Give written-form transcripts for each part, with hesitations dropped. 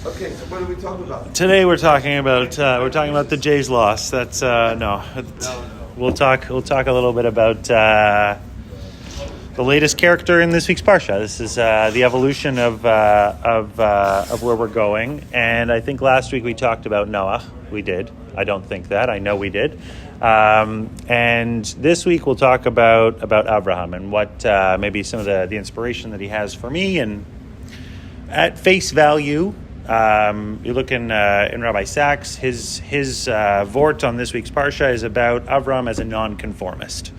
Okay, so what are we talking about? Today we're talking about the Jays' loss. That's no. We'll talk a little bit about the latest character in this week's parsha. This is the evolution of where we're going. And I think last week we talked about Noah. We did. I don't think that. I know we did. And this week we'll talk about Abraham and what maybe some of the inspiration that he has for me. And at face value, you look in Rabbi Sachs, his vort on this week's parsha is about Avram as a nonconformist.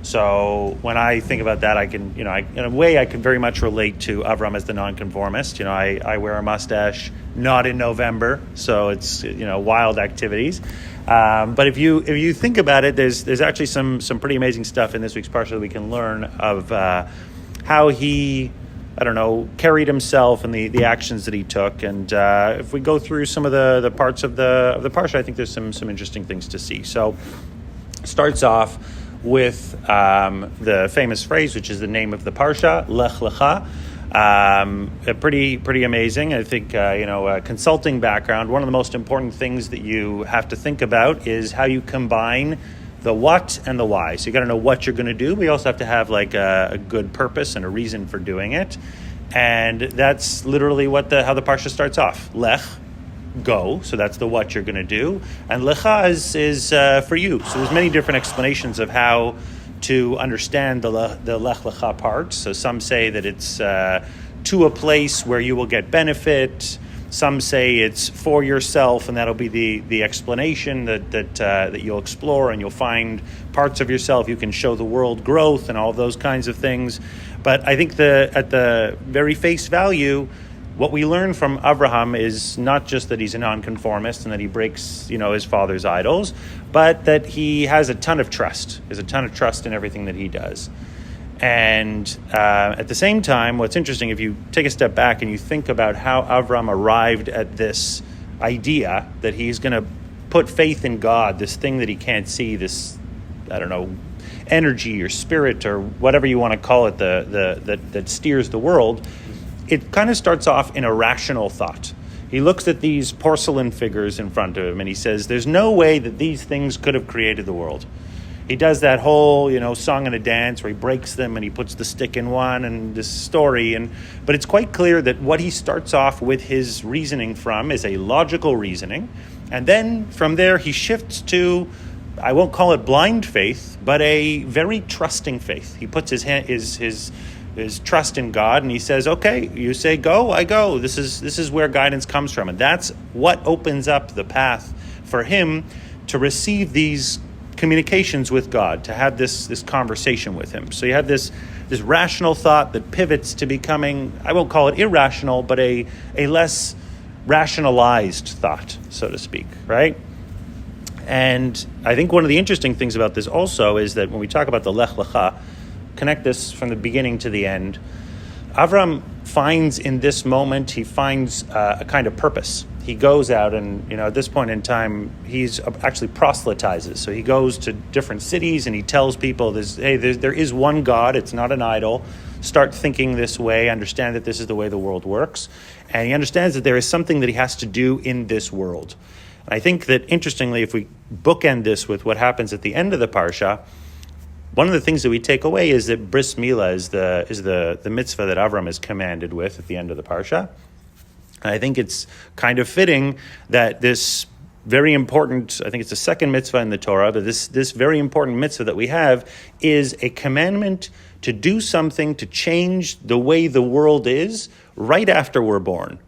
So when I think about that, I can, in a way, I can very much relate to Avram as the nonconformist. I wear a mustache, not in November, so it's wild activities. But if you think about it, there's actually some pretty amazing stuff in this week's parsha that we can learn of how he, carried himself and the actions that he took. And if we go through some of the parts of the parsha, I think there's some interesting things to see. So starts off with the famous phrase, which is the name of the parsha, Lech, Lecha. Pretty amazing. I think, a consulting background, one of the most important things that you have to think about is how you combine the what and the why. So you got to know what you're going to do, but you also have to have like a good purpose and a reason for doing it. And that's literally how the parsha starts off. Lech, go. So that's the what you're going to do. And Lecha is for you. So there's many different explanations of how to understand the Lech Lecha part. So some say that it's to a place where you will get benefit. Some say it's for yourself, and that'll be the explanation that you'll explore, and you'll find parts of yourself you can show the world growth and all those kinds of things. But I think at the very face value, what we learn from Abraham is not just that he's a nonconformist and that he breaks, his father's idols, but that he has a ton of trust. There's a ton of trust in everything that he does. And at the same time, what's interesting, if you take a step back and you think about how Avram arrived at this idea that he's going to put faith in God, this thing that he can't see, this, energy or spirit or whatever you want to call it, that steers the world, it kind of starts off in a rational thought. He looks at these porcelain figures in front of him and he says, there's no way that these things could have created the world. He does that whole, song and a dance where he breaks them and he puts the stick in one and this story. But it's quite clear that what he starts off with his reasoning from is a logical reasoning. And then from there he shifts to, I won't call it blind faith, but a very trusting faith. He puts his trust in God and he says, okay, you say go, I go. This is where guidance comes from. And that's what opens up the path for him to receive these communications with God, to have this conversation with him. So you have this rational thought that pivots to becoming, I won't call it irrational, but a less rationalized thought, so to speak, right? And I think one of the interesting things about this also is that when we talk about the Lech Lecha, connect this from the beginning to the end, Avram finds in this moment, he finds a kind of purpose. He goes out and, at this point in time, he's actually proselytizes. So he goes to different cities and he tells people, there is one God, it's not an idol. Start thinking this way, understand that this is the way the world works. And he understands that there is something that he has to do in this world. And I think that, interestingly, if we bookend this with what happens at the end of the parsha, one of the things that we take away is that bris milah is the mitzvah that Avram is commanded with at the end of the parsha. And I think it's kind of fitting that this very important, I think it's the second mitzvah in the Torah, but this very important mitzvah that we have is a commandment to do something to change the way the world is right after we're born.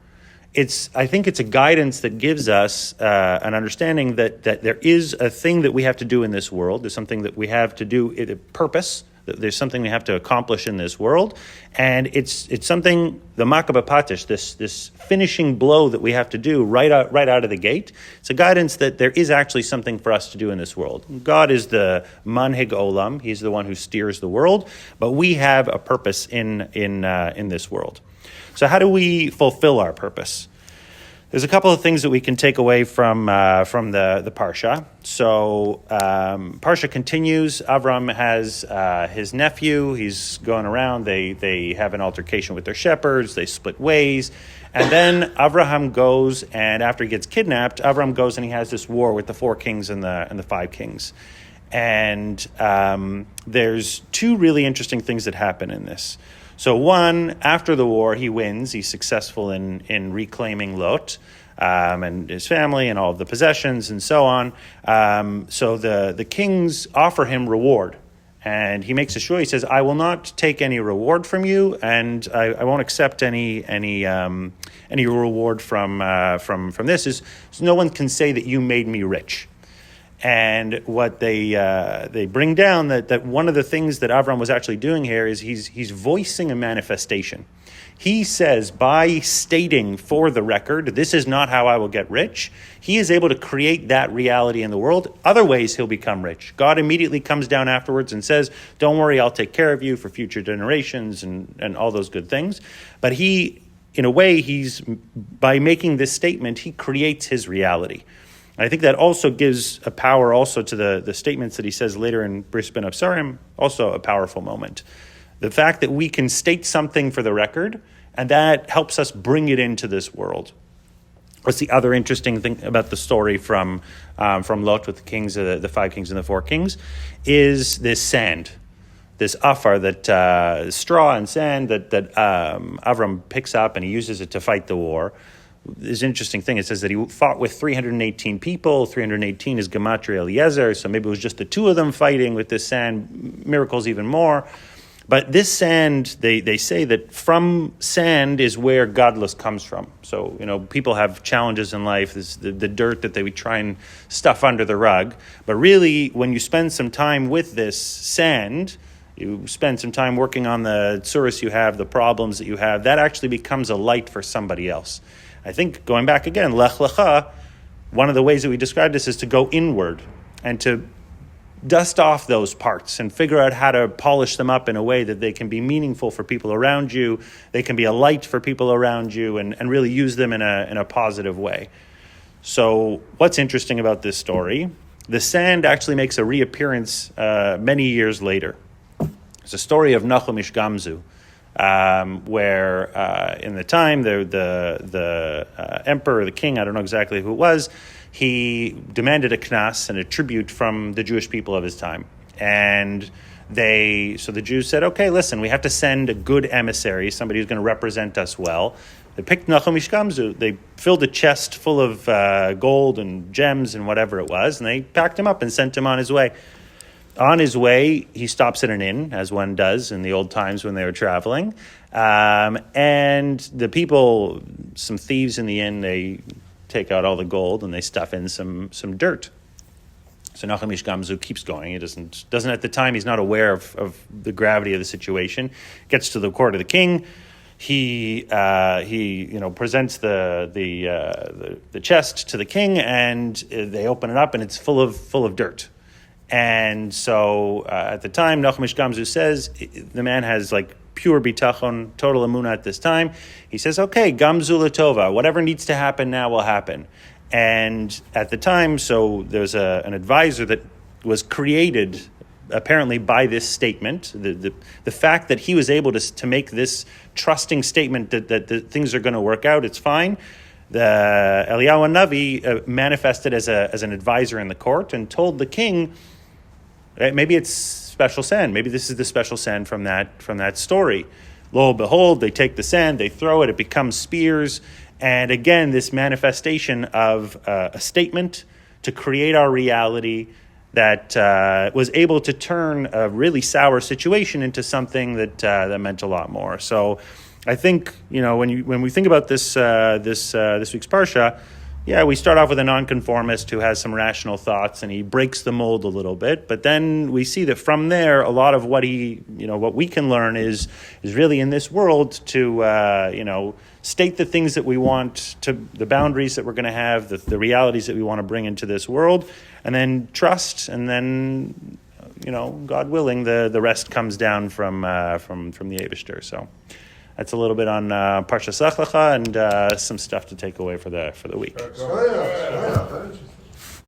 I think it's a guidance that gives us an understanding that there is a thing that we have to do in this world. There's something that we have to do, a purpose. There's something we have to accomplish in this world. And it's something, the makabah patish, this finishing blow that we have to do right out of the gate. It's a guidance that there is actually something for us to do in this world. God is the manhig olam. He's the one who steers the world. But we have a purpose in this world. So how do we fulfill our purpose? There's a couple of things that we can take away from the parsha. So parsha continues. Avram has his nephew. He's going around. They have an altercation with their shepherds. They split ways. And then Avraham goes, and after he gets kidnapped, Avram goes and he has this war with the 4 kings and the 5 kings. And there's 2 really interesting things that happen in this. So one, after the war, he wins. He's successful in reclaiming Lot and his family and all of the possessions and so on. So the kings offer him reward. And he makes a shua. He says, I will not take any reward from you, and I won't accept any reward from this. So no one can say that you made me rich. And what they bring down that one of the things that Avram was actually doing here is he's voicing a manifestation. He says, by stating for the record, this is not how I will get rich, he is able to create that reality in the world. Other ways he'll become rich. God immediately comes down afterwards and says, don't worry, I'll take care of you for future generations and all those good things. But he, in a way, by making this statement, he creates his reality. I think that also gives a power also to the statements that he says later in Bris Ben Absarim, also a powerful moment. The fact that we can state something for the record, and that helps us bring it into this world. What's the other interesting thing about the story from Lot with the kings, the 5 kings and the 4 kings, is this sand, this afar, that straw and sand that Avram picks up and he uses it to fight the war. This interesting thing, it says that he fought with 318 people. 318 is Gematria Eliezer, so maybe it was just the 2 of them fighting with this sand. Miracles even more. But this sand, they say that from sand is where godless comes from. So, people have challenges in life. This the dirt that they would try and stuff under the rug. But really, when you spend some time with this sand, you spend some time working on the tsuris you have, the problems that you have, that actually becomes a light for somebody else. I think, going back again, Lech Lecha, one of the ways that we describe this is to go inward and to dust off those parts and figure out how to polish them up in a way that they can be meaningful for people around you, they can be a light for people around you, and really use them in a positive way. So what's interesting about this story, the sand actually makes a reappearance many years later. It's a story of Nachum Ish Gamzu, where in the time the emperor, the king, I don't know exactly who it was, he demanded a knas and a tribute from the Jewish people of his time. And so the Jews said, okay, listen, we have to send a good emissary, somebody who's going to represent us well. They picked Nachum Ish Gamzu. They filled a chest full of gold and gems and whatever it was, and they packed him up and sent him on his way. On his way, he stops at an inn, as one does in the old times when they were traveling. And the people, some thieves in the inn, they take out all the gold and they stuff in some dirt. So Nachum Ish Gamzu keeps going. He doesn't at the time, he's not aware of the gravity of the situation. Gets to the court of the king. He presents the chest to the king, and they open it up, and it's full of dirt. And so at the time, Nachum Ish Gamzu says the man has pure bitachon, total emunah at this time. He says, okay, Gamzu Latova, whatever needs to happen now will happen. And at the time, so there's an advisor that was created apparently by this statement, the fact that he was able to make this trusting statement that things are going to work out, it's fine. The Eliyahu Navi manifested as an advisor in the court and told the king, maybe it's special sand. Maybe this is the special sand from that story. Lo and behold, they take the sand, they throw it, it becomes spears. And again, this manifestation of a statement to create our reality that was able to turn a really sour situation into something that meant a lot more. So I think, when we think about this week's parsha, we start off with a nonconformist who has some rational thoughts and he breaks the mold a little bit. But then we see that from there, a lot of what we can learn is really in this world to, state the things that we want, to the boundaries that we're going to have, the realities that we want to bring into this world, and then trust, and then, God willing, the rest comes down from the Eivishter. So That's a little bit on Parsha Lecha and some stuff to take away for the week. Interesting.